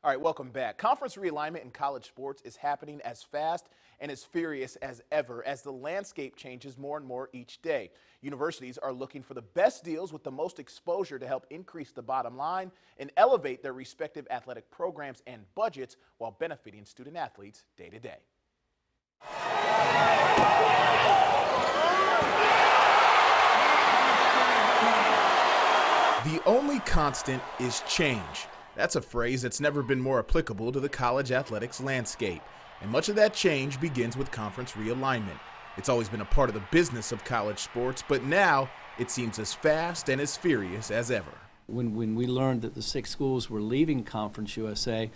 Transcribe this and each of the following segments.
All right, welcome back. Conference realignment in college sports is happening as fast and as furious as ever as the landscape changes more and more each day. Universities are looking for the best deals with the most exposure to help increase the bottom line and elevate their respective athletic programs and budgets while benefiting student athletes day to day. The only constant is change. That's a phrase that's never been more applicable to the college athletics landscape. And much of that change begins with conference realignment. It's always been a part of the business of college sports, but now it seems as fast and as furious as ever. When we learned that the 6 schools were leaving Conference USA,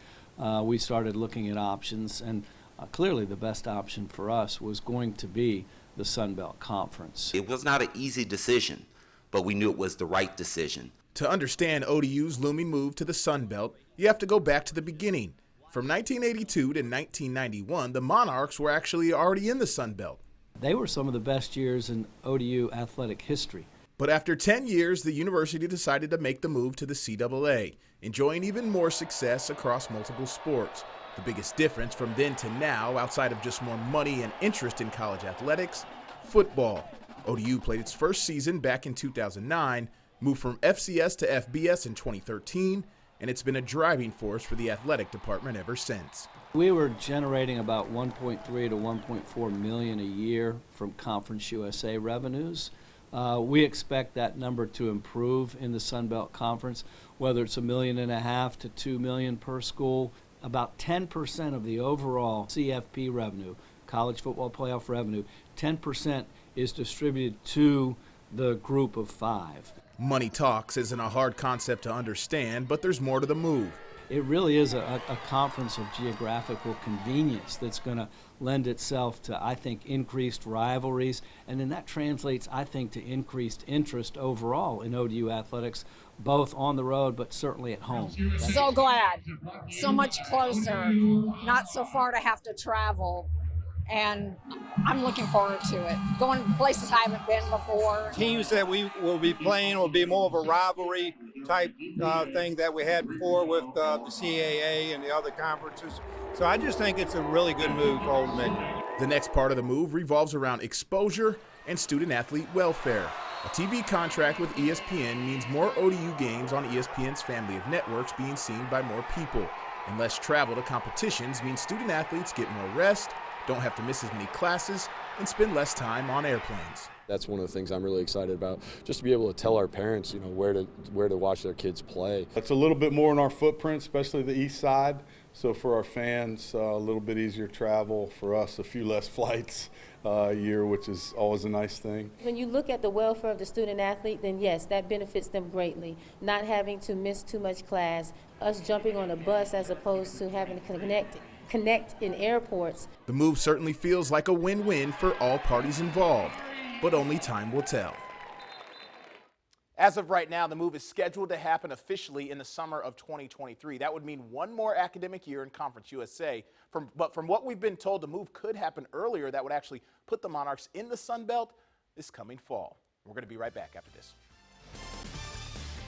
we started looking at options, and clearly the best option for us was going to be the Sun Belt Conference. It was not an easy decision, but we knew it was the right decision. To understand ODU's looming move to the Sun Belt, you have to go back to the beginning. From 1982 to 1991, the Monarchs were actually already in the Sun Belt. They were some of the best years in ODU athletic history. But after 10 years, the university decided to make the move to the CAA, enjoying even more success across multiple sports. The biggest difference from then to now, outside of just more money and interest in college athletics, football. ODU played its first season back in 2009, moved from FCS to FBS in 2013, and it's been a driving force for the athletic department ever since. We were generating about $1.3 to $1.4 million a year from Conference USA revenues. We expect that number to improve in the Sun Belt Conference, whether it's $1.5 million to $2 million per school. About 10% of the overall CFP revenue, college football playoff revenue, 10% is distributed to the group of 5. Money talks isn't a hard concept to understand, but there's more to the move. It really is a conference of geographical convenience that's going to lend itself to, I think, increased rivalries, and then that translates, I think, to increased interest overall in ODU athletics, both on the road but certainly at home. So glad. So much closer, not so far to have to travel. And I'm looking forward to it. Going places I haven't been before. Teams that we will be playing will be more of a rivalry type thing that we had before with the CAA and the other conferences. So I just think it's a really good move for Old Dominion. The next part of the move revolves around exposure and student-athlete welfare. A TV contract with ESPN means more ODU games on ESPN's family of networks being seen by more people. And less travel to competitions means student-athletes get more rest, don't have to miss as many classes, and spend less time on airplanes. That's one of the things I'm really excited about, just to be able to tell our parents, where to watch their kids play. It's a little bit more in our footprint, especially the east side. So for our fans, a little bit easier travel. For us, a few less flights a year, which is always a nice thing. When you look at the welfare of the student athlete, then yes, that benefits them greatly. Not having to miss too much class, us jumping on a bus as opposed to having to connect in airports. The move certainly feels like a win-win for all parties involved, but only time will tell. As of right now, the move is scheduled to happen officially in the summer of 2023. That would mean one more academic year in Conference USA. But from what we've been told, the move could happen earlier. That would actually put the Monarchs in the Sun Belt this coming fall. We're going to be right back after this.